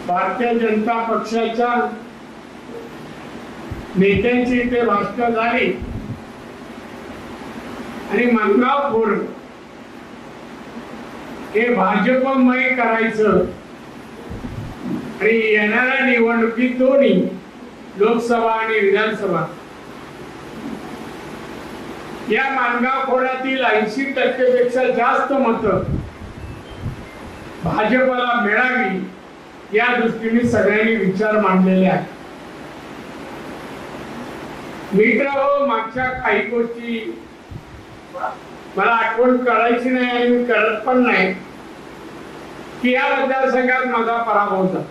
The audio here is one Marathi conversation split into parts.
भारतीय जनता पक्षाच्या नेत्यांची इथे भाषण झाली आणि मनगाव फोरम हे भाजपमय करायचं आणि येणाऱ्या निवडणुकीत दोन्ही लोकसभा आणि विधानसभा या मानगाव खोऱ्यातील 80% पेक्षा जास्त मतं भाजपला मिळावी या दृष्टीने सगळ्यांनी विचार मांडलेले आहेत. मित्र मागच्या काही गोष्टी मला आठवण करायची नाही आणि मी करत पण नाही की या मतदारसंघात माझा पराभव झाला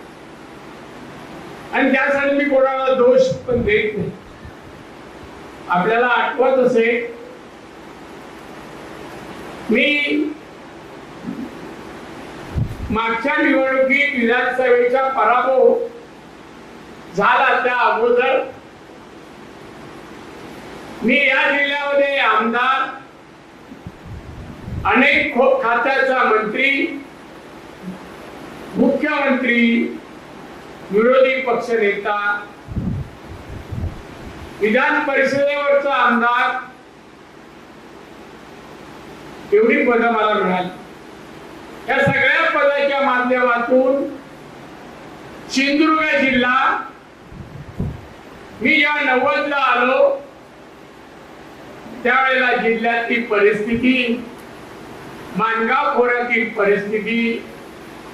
आणि त्यासाठी मी कोणाला दोष पण देत नाही. आपल्याला आठवत असेल मी मागच्या निवडणुकीत विधानसभेचा पराभव झाला त्या अगोदर मी या जिल्ह्यामध्ये आमदार, अनेक खात्याचा मंत्री, मुख्यमंत्री, विरोधी पक्ष नेता, विधान परिषदेवरचा आमदार एवढी पदं मला मिळाली. या सगळ्या पदाच्या माध्यमातून सिंधुदुर्ग जिल्हा मी जेव्हा 90 ला आलो त्यावेळेला जिल्ह्यातील परिस्थिती, मानगाव खोऱ्यातील परिस्थिती,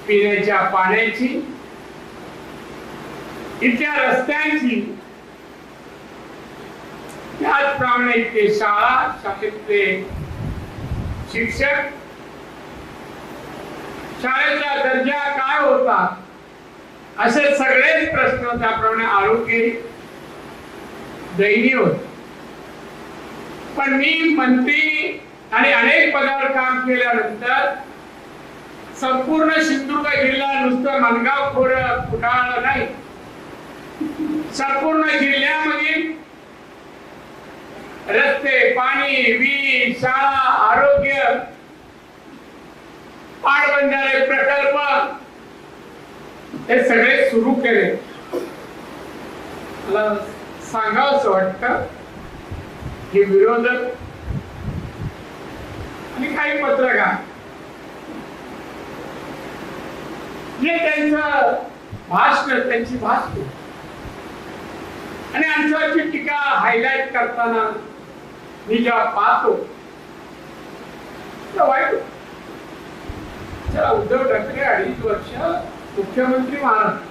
पिण्याच्या पाण्याची, इथल्या रस्त्यांची, त्याचप्रमाणे इथे शाळा, शाळेतले शिक्षक, शाळेचा दर्जा काय होता, असे सगळेच प्रश्न, त्याप्रमाणे आरोग्य दयनीय होते. पण मी मंत्री आणि अनेक पदावर काम केल्यानंतर संपूर्ण सिंधुदुर्ग जिल्हा नुसतं मानगाव खोरं फुटाळा नाही, संपूर्ण जिल्ह्यामधील रस्ते, पाणी, वीज, शाळा, आरोग्य, पाटबंधारे प्रकल्प हे सगळे सुरू केले. मला सांगावंसं वाटतं की विरोधक आणि काही पत्रकार जे त्यांचं भाषण, त्यांची भाषण आणि आमच्यावरची टीका हायलाइट करताना मी जेव्हा पाहतो तर वाईट. चला, उद्धव ठाकरे 2.5 वर्ष मुख्यमंत्री महाराष्ट्र,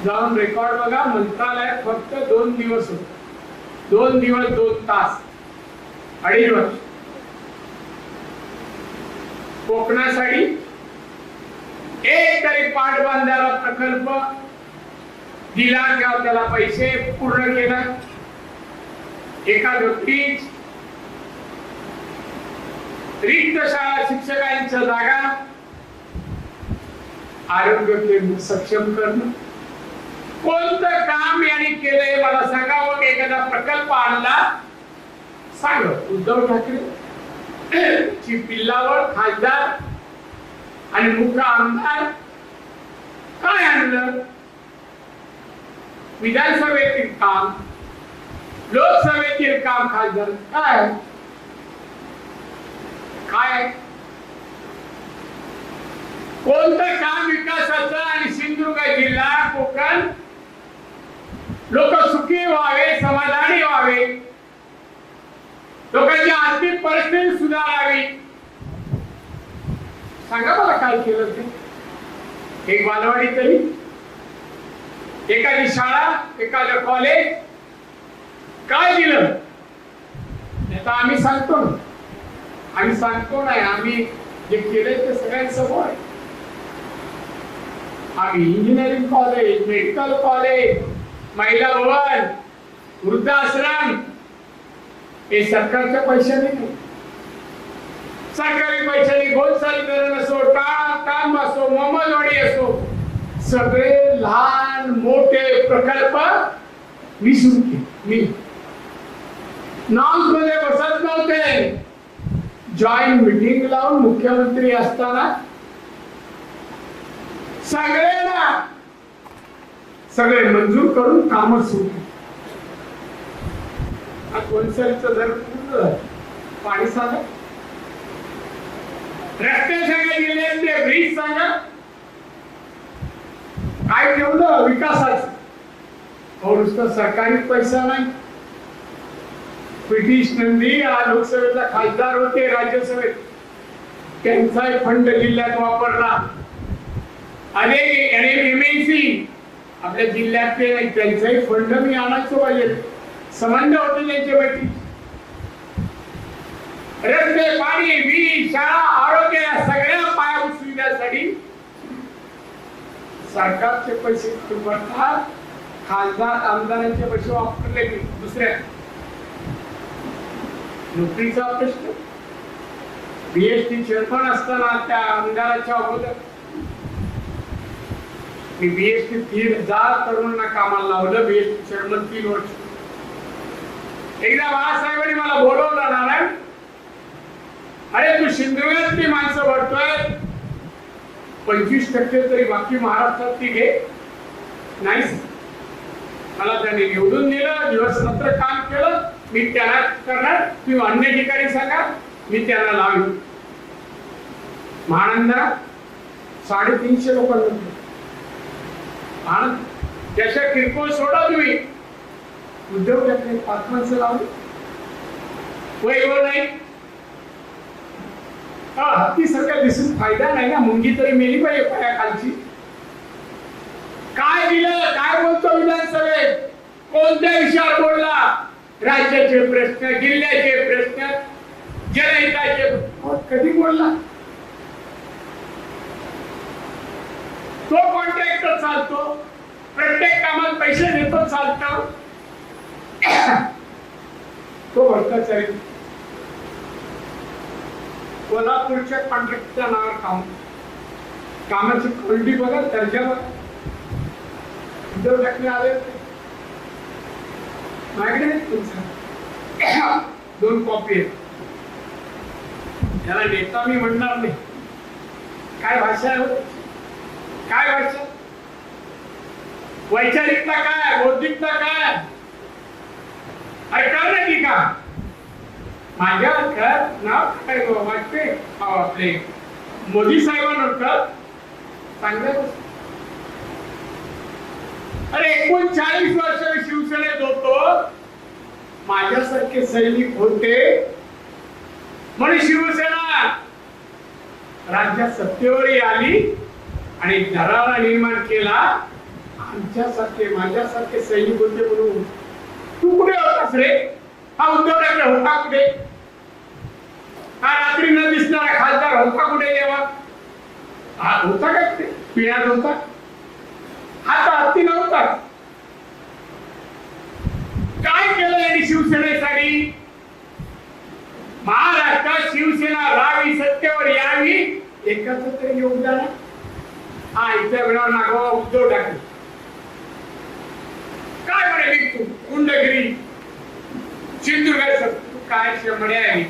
जाऊन रेकॉर्ड बघा, मंत्रालयात फक्त 2 दिवस होते. 2 दिवस 2 तास, 2.5 वर्ष. कोकणासाठी एक तरी पाटबंधारा प्रकल्प दिला किंवा त्याला पैसे पूर्ण केला? एका व्यक्तीच रिक्त शाळा, शिक्षकांच्या जागा, आरोग्य केंद्र सक्षम करणं, कोणतं काम यांनी केलंय मला सांगावं. एखादा प्रकल्प आणला सांग. उद्धव ठाकरे ची पिल्लावर खासदार आणि मुख्य आमदार काय आणलं? विधानसभेतील काम, लोकसभेतील काम, खासदार काय काय कोणतं काम विकासाचं? आणि सिंधुदुर्ग जिल्हा, कोकण लोक सुखी व्हावे, समाधानी व्हावे, लोकांची आर्थिक परिस्थिती सुधारावी, सांगा मला काय केलं ते? एक बालवाडी तरी, एखादी शाळा, एखादं कॉलेज काय दिलं? आता आम्ही सांगतो ना, आम्ही सांगतो नाही, आम्ही जे केले ते सगळ्यांसमोर आहे. आम्ही इंजिनिअरिंग कॉलेज, मेडिकल कॉलेज, महिला भवन, वृद्धाश्रम हे सरकारच्या पैशाने नाही, सरकारी पैशाने गोलसारीकरण असो, काम असो, मोहम्मदवाडी असो, सगळे लहान मोठे प्रकल्प मी सुरू केले. मी नाउन्स मध्ये बसत नव्हते, जॉईंट मीटिंग लावून मुख्यमंत्री असताना सगळ्यांना सगळे मंजूर करून काम सुरू. कोणसरीचं जर पूर्ण झालं, पाणी सांगा, रस्ते सगळे दिले, ब्रिज सांगा, काय ठेवलं विकासाचं. नुसतं सरकारी पैसा नाही. ब्रिटिश नंदी लोकसभेचा खासदार होते, राज्यसभेत त्यांचा फंड जिल्ह्यात वापरला. अनेक MNC आपल्या जिल्ह्यातले त्यांचाही फंड मी आणायचो पाहिजे. संबंध होते त्यांच्या बैठकी. रस्ते, पाणी, वीज, शाळा, आरोग्य या सगळ्या पायाभूत सुविधांसाठी सरकारचे पैसे भरतात. खासदार आमदारांचे पैसे वापरले दुसऱ्या नोकरीचा प्रश्न. BST चेअरमन असताना त्या आमदाराच्या अगोदर मी BST 3000 तरुणांना कामाला लावलं. BST चेअरमन 3 वर्ष. एकदा बाळासाहेबांनी मला बोलवलं, नारायण, अरे तू सिंधुदुर्गातली माणसं भरतोय, 25% तरी बाकी महाराष्ट्रात ती घे. नाही, मला त्यांनी निवडून दिलं, दिवस रात्र काम केलं. मी त्यांना करणार, तुम्ही अन्य ठिकाणी सांगा, मी त्यांना लावलं. महानंदा 350 लोकांना आनंद. त्याच्या किरकोळ सोडा तुम्ही. उद्योग ठाकरे 5 माणसं लावली. वय नाही, हत्ती सारखा दिसून फायदा नाही ना. मुंगी तरी मेली पाहिजे पायाखालची. काय दिलं, काय बोलतो विधानसभेत, कोणत्या विषयावर बोलला? राज्याचे प्रश्न, जिल्ह्याचे प्रश्न, जनहिताचे. कधी बोलला? तो कॉन्ट्रॅक्टर चालतो, प्रत्येक कामात पैसे देतो, चालतो. तो भ्रष्टाचारी. कोल्हापूरच्या कॉन्ट्रॅक्टरच्या नावावर काम, कामाची क्वालिटी बघा, दर्जा बघा. उद्धव ठाकरे आले होते माझ्याकडे, 2 कॉपी आहेत. त्याला नेता मी म्हणणार नाही. काय भाषा आहे, काय भाषा, वैचारिकता काय, बौद्धिकता काय, ऐकणार नाही की का? माझ्या नाव काय वाटते आपले मोदी साहेबांवर चांगलं. अरे 39 वर्ष शिवसेनेत होतो, माझ्यासारखे सैनिक होते म्हणून शिवसेना राज्यात सत्तेवरही आली आणि दरारा निर्माण केला. आमच्यासारखे, माझ्यासारखे सैनिक होते म्हणून. तू कुठे होतास रे? हा उद्धव ठाकरे होता कुठे? हा रात्री न दिसणारा खासदार होता कुठे? जेव्हा हा होता का कुठे? पिण्यात होता. हा तर हत्ती नव्हता. काय केलं यांनी शिवसेनेसाठी? महाराष्ट्रात शिवसेना राहावी, सत्तेवर यावी, एकाच तरी योगदान. हा इथे वेळा नागवा उद्धव ठाकरे. काय म्हणे तू गुंडगिरी, सिंधुदुर्ग काय म्हणे आहे?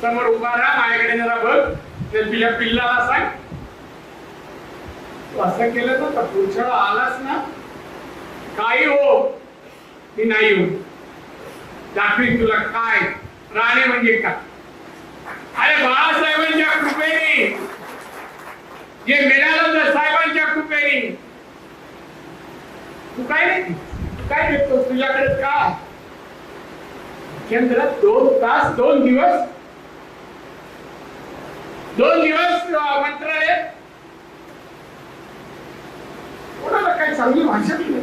समोर उभा राहा, माझ्याकडे जरा बघ, त्या पिल्लाला सांग. असं केलं ना तर पुढच्या आलाच ना, काही हो मी नाही हो, दाखवीन तुला काय राणे म्हणजे काय. अरे बाळासाहेबांच्या कृपेने जे मिळालं तर साहेबांच्या कृपेने. तू काय नाही, काय देतो तुझ्याकडे काय? केंद्रात 2 तास 2 दिवस मंत्रालय. कोणाला काही चांगली भाषा दिली?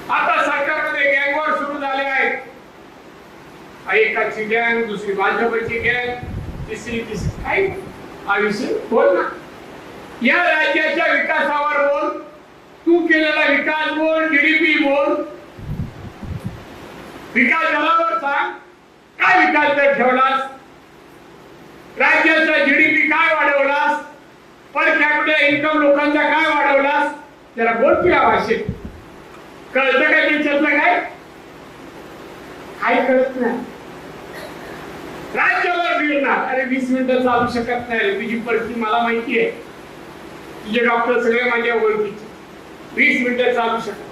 आता सरकारमध्ये गँगवर सुरू झाले आहेत. एकाची गँग, दुसरी भाजपची गँग, तिसरी काय हा विषय बोल ना. या राज्याच्या विकासावर बोल, तू केलेला विकास बोल, GDP बोल. विकास दरावर सांग, काय विकास दर ठेवलास? राज्याचा GDP काय वाढवलास? पर कॅपिटल इन्कम लोकांचा काय वाढवलास? जरा बोल की या भाषेत. कळतं काय त्याच्यातलं? काय कळत नाही. राज्यावर फिरणार. अरे 20 मिनिटं चालू शकत नाही, तुझी परिस्थिती मला माहिती आहे. तुझे डॉक्टर सगळे माझ्या ओळखीचे, 20 मिनिटं चालू शकतात.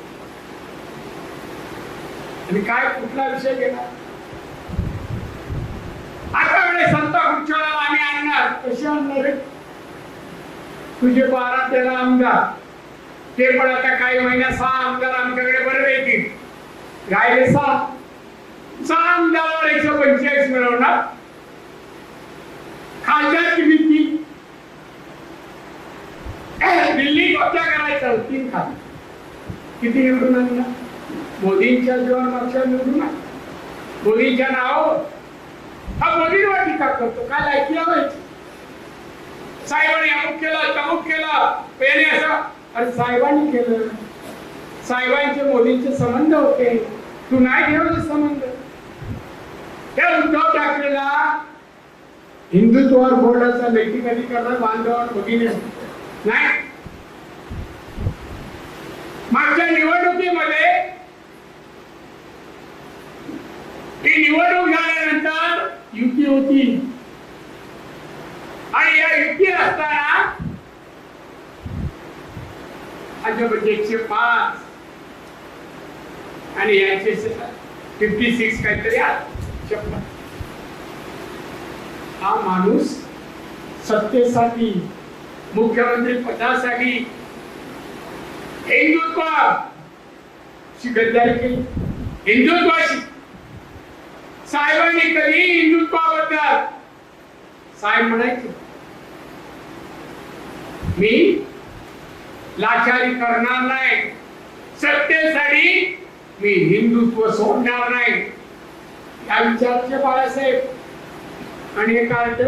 आणि काय कुठला विषय घेणार? आता वेळेस संत खुर्चीला आम्ही आणणार, कसे आणणार रे? तुझे 12-13 आमदार, ते पण आता काही महिन्यात 6 आमदार आमच्याकडे बरे येतील, राहिले 6 आमदारावर 145 मिळवणार. खासदार किती? दिल्ली कब्जा करायचा 3 खासदार, किती निवडून आणणार? मोदींच्या जीवन पक्ष निवडून आणला, मोदींच्या नावावर. हा मोदींवर टीका करतो, काय लायकी लावायची? साहेबांनी अमुक केलं तमुक केलं, पहिले असं. अरे साहेबांनी केलं, साहेबांचे मोदींचे संबंध होते, तू नाही ठेवले संबंध. त्या उद्धव ठाकरेला हिंदुत्वावर बोर्डाचा लेखी कधी करणार बांधवांवर भगिनी नाही. मागच्या निवडणुकीमध्ये ती निवडणूक झाल्यानंतर युती होती, आणि या युती असताना भाजप 105 आणि याचे 56 काहीतरी शपथ. हा माणूस सत्तेसाठी, मुख्यमंत्री पदासाठी हिंदुत्वाशी गद्दारी केली, हिंदुत्वाशी. साहेबांनी कधी हिंदुत्वाबद्दल, साहेब म्हणायचे मी लाचारी करणार नाही, सत्तेसाठी मी हिंदुत्व सोडणार नाही, या विचाराचे बाळासाहेब. आणि हे कार्ड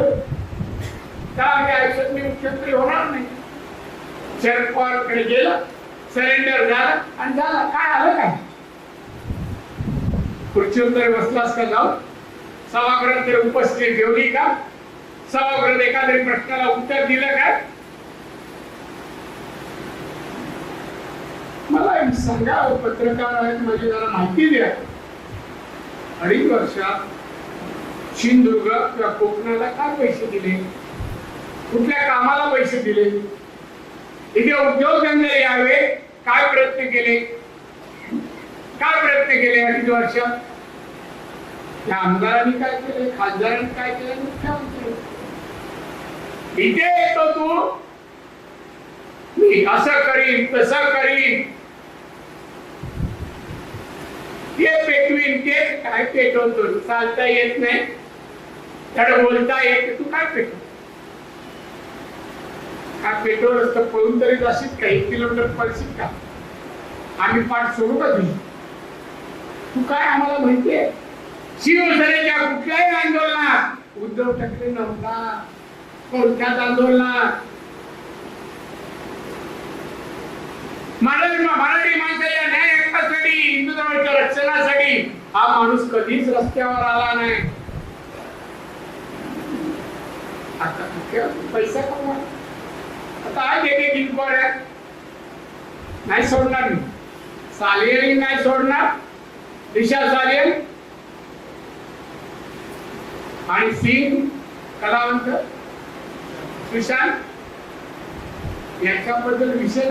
त्या आयुष्यात मी मुख्यमंत्री होणार नाही. शरद पवारकडे गेलं, सरेंडर झालं आणि झालं. काय आलं? काय खुर्चीवर तरी बसलास का? जाऊन सभागृहात तरी उपस्थिती ठेवली का? सभागृहात एखाद्या प्रश्नाला उत्तर दिलं काय? मला सांगा, पत्रकार आहेत, माझी जरा माहिती द्या. 2.5 वर्षात सिंधुदुर्ग किंवा कोकणाला काय पैसे दिले? कुठल्या कामाला पैसे दिले? इथे उद्योगधंदे यावे काय प्रयत्न केले? काय प्रयत्न केले 2.5 वर्षात? या आमदारांनी काय केले? खासदारांनी काय केले? मुख्यमंत्री. इथे येतो तू, मी असं करीन तसं करीन, हे पेटवीन, ते काय पेटवतो? चालता येत नाही, त्याला बोलता येत, तू काय पेटव? काय पेट्रोल असतं? पळून तरी जाशील का? 1 किलोमीटर पळशील का? आम्ही पाठ सोडू का तुझी? तू काय आम्हाला माहितीये? शिवसेनेच्या कुठल्याही आंदोलनात उद्धव ठाकरे नव्हता. कोणत्याच आंदोलनात मराठी माणसाच्या न्याय हक्कासाठी, हिंदू धर्माच्या रक्षणासाठी हा माणूस कधीच रस्त्यावर आला नाही. आता पैसा कमवा, आता आज एक इन्क्वायरी नाही सोडणार मी. सालियन नाही सोडणार, दिशा सालियन आणि सिंग कलावंत सुशांत यांच्याबद्दल विषय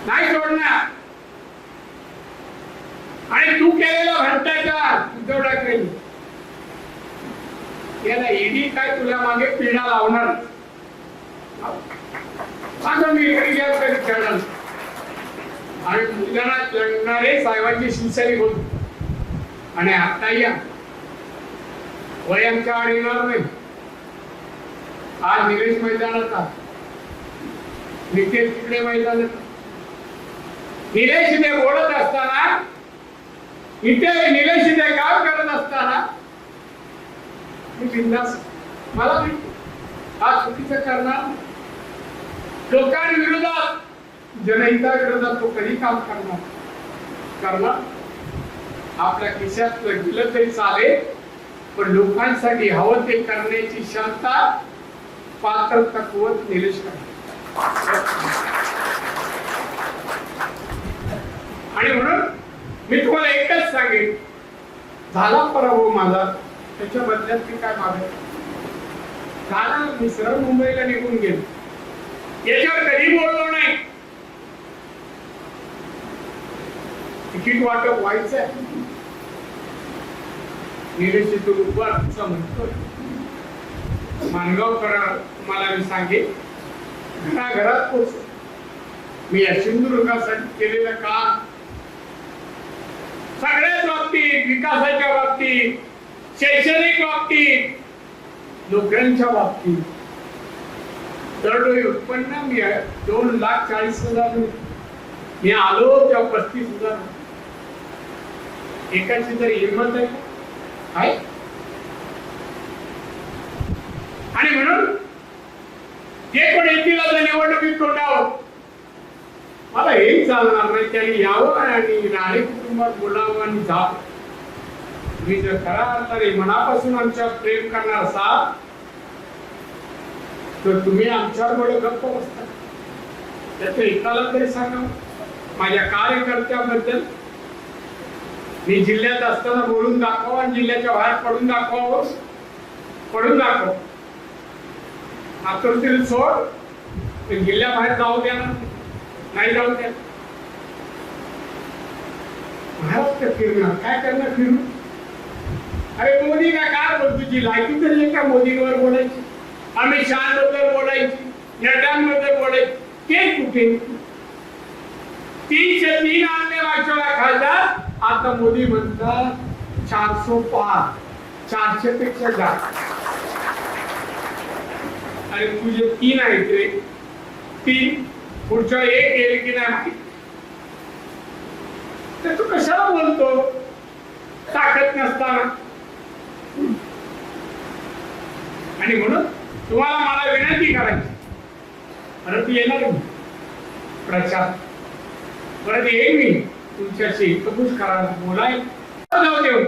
नाही सोडणार. आणि तू केलेला भ्रष्टाचार उद्धव ठाकरे याला ईडी काय तुला मागे पिढा लावणार? माझं मी कधी खेळणार. आणि मैदानात लढणारे साहेबांची शिवसैनिक होते. आणि आता या वयांच्या आड येणार नाही. आज निलेश मैदानात, नितेश तिकडे मैदानात. निलेश इथे बोलत असताना, इथे निलेश इथे काम करत असताना मी बिंदास, मला माहिती हा चुकीचं करणार, लोकांविरोधात, जनहिताविरोधात तो कधी काम करणार. आपल्या खिशात गेलं तरी चालेल, पण लोकांसाठी हवं ते करण्याची क्षमता, पात्रता, कुवत निलेश आणि म्हणून मी तुम्हाला एकच सांगेन, झाला पराभव माझा, त्याच्या बदल्यात मी काय मागत झाला. मी सरळ मुंबईला निघून गेलो. याच्यावर कधी बोललो नाही. तिकीट वाटप व्हायचं आहे, निलेश तुमचा म्हणतो मानगावकर तुम्हाला मी सांगेन घराघरात पोहोच. मी या सिंधुदुर्गासाठी केलेलं काम सगळ्याच बाबतीत, विकासाच्या बाबतीत, शैक्षणिक बाबतीत, नोकऱ्यांच्या बाबतीत दरडोई उत्पन्न मी 2,40,000 मी आलो तेव्हा 35,000. एकाची तरी हिंमत आहे. आणि म्हणून जे पण येतील आता निवडणुकीत तोंडावर मला हेही चालणार नाही. त्यांनी यावं आणि राणे कुटुंबात बोलावं आणि जावं. तुम्ही जर खरा अर्थाने मनापासून आमच्यावर प्रेम करणार असाल तर तुम्ही आमच्यावर बडं गप्प बसता. त्याचं एकाला तरी सांगा माझ्या कार्यकर्त्याबद्दल. मी जिल्ह्यात असताना बोलून दाखवा आणि जिल्ह्याच्या बाहेर पडून दाखवावं. पडून दाखव आतुरतील सोड जिल्ह्याबाहेर जाऊ द्या ना, नाही जाऊ द्या. महाराष्ट्र फिरणार काय करणार फिरून. अरे मोदी काय बोल तुझी लायकी तरी का मोदींवर बोलायची, अमित शहाबद्दल बोलायची, नड्डांबद्दल बोलायची. ते कुठे 303 आणले वाचवला खासदार. आता मोदी म्हणतात 400 पार, 400 पेक्षा जास्त. अरे तुझे 3 आहेत रे, 3 पुढच्या 1 गेले की नाही तर तू कशाला बोलतो ताकद नसताना. आणि म्हणून तुम्हाला मला विनंती करायची, परत येणार प्रचार परत येईल मी तुमच्याशी कबूल करायला बोलायला जाऊ देऊ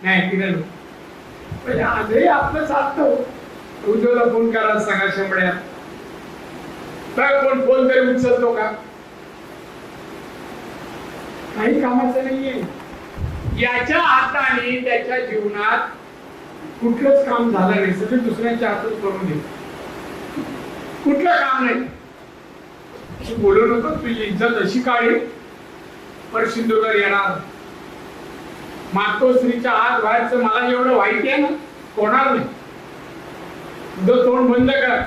नाही तिकडे. म्हणजे आजही आपलं चालतं. उद्योगला फोन करा सांगा शंभड्या काय कोण फोन तरी उचलतो का. काही कामाचं नाहीये. याच्या हाताने त्याच्या जीवनात कुठलंच काम झालं नाही. सगळे दुसऱ्याच्या हातून करून घेत. कुठलं काम नाही. बोलू नको तुझी इज्जत अशी काढी पर सिंधुदुर्ग येणार. मातोश्रीच्या आत बाहेरचं मला एवढं माहिती आहे ना होणार नाही. तुझं तोंड बंद कर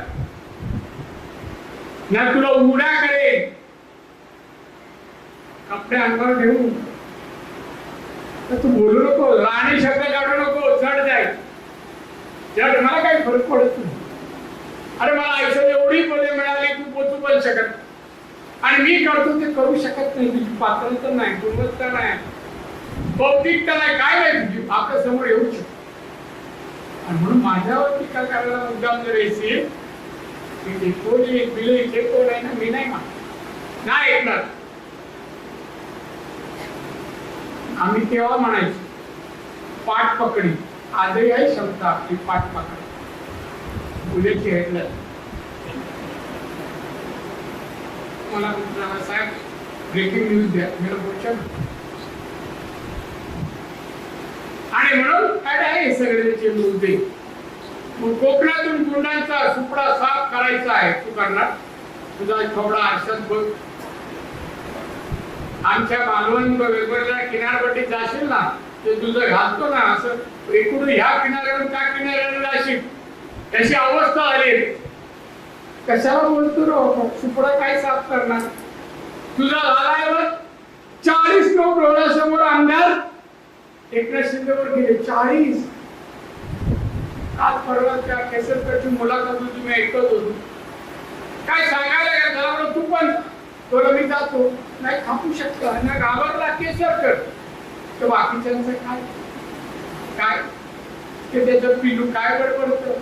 ना तुला उड्या करे कपडे अंगावर घेऊन. तू बोलू नको, राणे शब्द काढू नको. चढ जाय चढ, मला काही फरक पडत नाही. अरे मला आयुष्यात एवढी पदे मिळाली तू पोचू पण शकत आणि मी करतो ते करू शकत नाही. तुझी पात्रता नाही, गुणवत्ता नाही, बौद्धिकता नाही, काय नाही तुझी आपल्या समोर येऊ शकत. आणि म्हणून माझ्यावर टीका करायला मुद्दाम जर येशील की कोणी बिल इथे कोण आहे ना मी नाही नाही ऐकणार. आम्ही तेव्हा म्हणायचो पाठ पकडी. आजही आहे क्षमता आपली पाठ पकड. उद्याची हेडलाईन मला साहेब ब्रेकिंग न्यूज द्या मी बोलच्या. आणि म्हणून काय आहे सगळ्यांचे मुद्दे. कोकणातून गुंडांचा सुपडा साफ करायचा आहे. तू करणार तुझा थोडा आरशात बघ. आमच्या मालवण वेगवेगळ्या किनारपट्टीत जाशील ना ते तुझं घालतो ना असं इकडून ह्या किनाऱ्यावर त्या किनाऱ्यावर जाशील त्याची अवस्था आली. कशाला बोलतो रो सुपडा काय साफ करणार. तुझा झालाय बघ 40 लोक डोळ्यासमोर आमदार एकनाथ शिंदेवर गेले. 40 आज परवा त्या केसरकरची मुलाखत होती मी ऐकत होतो. काय सांगायला का घरावर तू पण थोडं मी जातो नाही थांबू शकतो आणि घाबरला केसरकर तर बाकीच्यांचं काय काय ते त्याचं पिलू काय बडबडतं.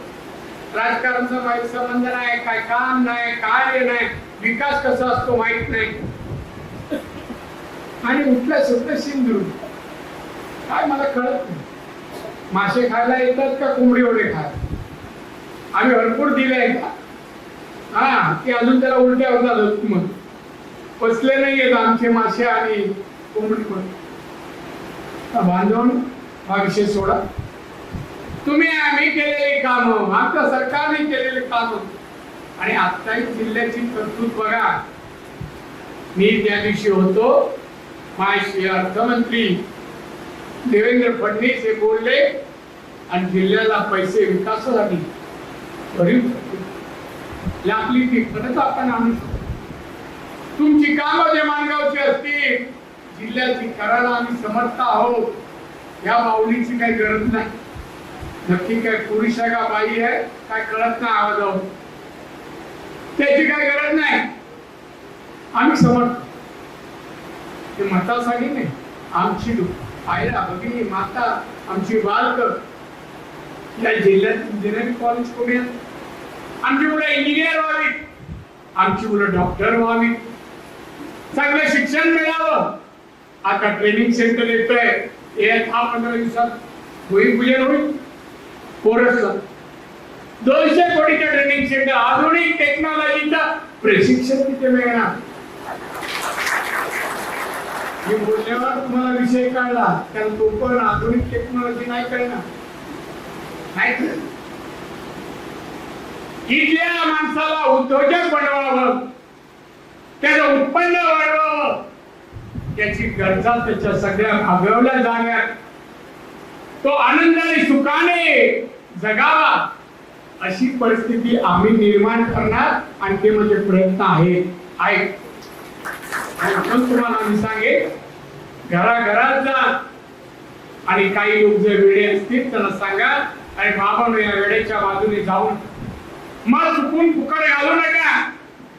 राजकारणाचा माहिती संबंध नाही, काय काम नाही, काय नाही, विकास कसा असतो माहित नाही. आणि उठल्या सुद्धा सिंधू काय मला कळत नाही. मासे खायला येतात का कोंबडी वडे खायला. आम्ही भरपूर दिले का हा ते अजून त्याला उलट्या होतात. मग पचले नाही येत आमचे मासे आणि कोंबडी पण. बांधवून हा विषय सोडा. तुम्ही आम्ही केलेली कामं आमच्या सरकारने केलेली कामं आणि आत्ताही जिल्ह्याची तरतूद बघा. मी त्या दिवशी होतो, माझे अर्थमंत्री देवेंद्र फडणवीस हे बोलले आणि जिल्ह्याला पैसे विकासासाठी भरीव आपली ती परत आपण आणू शकतो. तुमची कामं जे माणगावची असतील जिल्ह्याची करायला आम्ही समर्थ आहोत. या माऊलीची काही गरज नाही. नक्की काय पुरुष आहे का बाई आहे काय कळत नाही आवाजावर, त्याची काय गरज नाही. आम्ही समर्थ ते मतासाठी नाही. आमची आईला भगिनी माता आमची बालक या जिल्ह्यात इंजिनिअरिंग कॉलेज पुण्यात, आमची मुलं इंजिनियर व्हावीत, आमची मुलं डॉक्टर व्हावीत, चांगलं शिक्षण मिळावं. आता ट्रेनिंग सेंटर येतोय, 15 दिवसात भूमिपूजन होईल. कोरसला 200 कोटीचं ट्रेनिंग सेंटर, आधुनिक टेक्नॉलॉजीचं प्रशिक्षण तिथे मिळणार. मी बोलल्यावर तुम्हाला विषय कळला, कारण तो पण आधुनिक टेक्नॉलॉजी नाही कळणार. नाही इथल्या माणसाला उद्योजक बनवावं, त्याचं उत्पन्न वाढवावं, त्याची गरजा त्याच्या सगळ्या भागवल्या जाव्यात, तो आनंदाने सुखाने जगावा अशी परिस्थिती आम्ही निर्माण करणार. आणि ते म्हणजे प्रयत्न आहेत. तुम्हाला मी सांगेन, घराघरात जा आणि काही लोक जर वेडे असतील त्यांना सांगा, अरे बाबा या वेळेच्या बाजूने जाऊन मग चुकून फुकट घालू नका.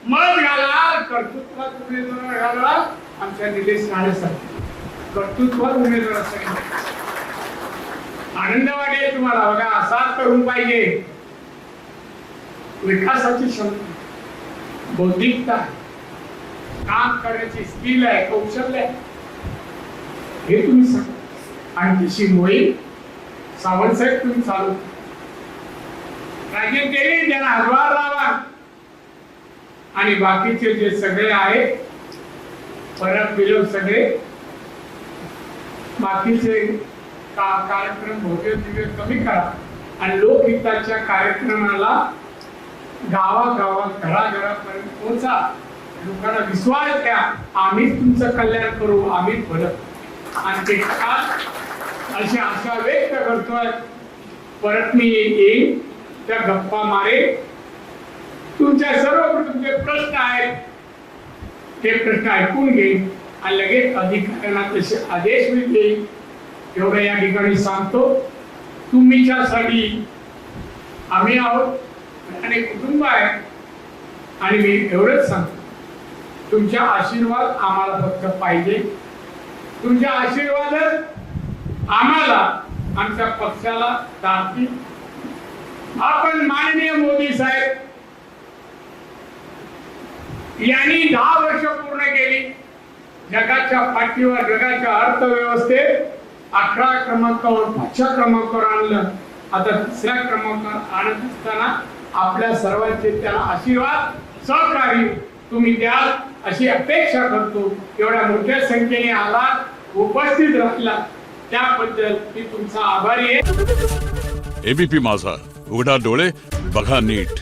मत घाला, कर्तृत्वात उमेदवार घाला. आमच्या निलेश राणेसाठी कर्तृत्वात उमेदवार असेल. आनंद वाटेल तुम्हाला. बघा असाच करून पाहिजे. विकासाची क्षमता, बौद्धिकता, काम करण्याची स्किल आहे, कौशल्य आहे, हे तुम्ही सांगा. आणि तशी मोहीम सावंत साहेब तुम्ही चालू राजीव केली, त्यांना हजवार लावा. आणि बाकीचे जे सगळे आहेत परत विरोध सगळे बाकीचे कार्यक्रम भव्य दिव्य कमी करा आणि लोकहिताच्या कार्यक्रमाला गावागावात घराघरापर्यंत पोहोचा. लोकांना विश्वास द्या, आम्हीच तुमचं कल्याण करू, आम्हीच भरत. आणि ते अशी आशा व्यक्त करतोय. परत मी येईन, त्या गप्पा मारे. तुमच्या सर्व तुमचे प्रश्न आहेत ते प्रश्न ऐकून घेईन आणि लगेच अधिकाऱ्यांना तसे आदेश मी देईन. एवढं या ठिकाणी सांगतो. तुमच्यासाठी आम्ही आहोत आणि कुटुंब आहे. आणि मी एवढंच सांगतो, तुमच्या आशीर्वाद आम्हाला फक्त पाहिजे. तुमच्या आशीर्वादच आम्हाला आमच्या पक्षाला दाखतील. आपण माननीय मोदी साहेब यांनी 10 वर्ष पूर्ण केली. जगाच्या पाठीवर, जगाच्या अर्थव्यवस्थेत 11 क्रमांकावर 5 क्रमांकावर आणलं. आता 3ऱ्या क्रमांकावर आणत असताना आपल्या सर्वांचे त्याला आशीर्वाद सहकार्य तुम्ही द्याल अशी अपेक्षा करतो. एवढ्या मोठ्या संख्येने आला, उपस्थित राहिला, त्याबद्दल मी तुमचा आभारी आहे. एबीपी माझा, उघडा डोळे बघा नीट.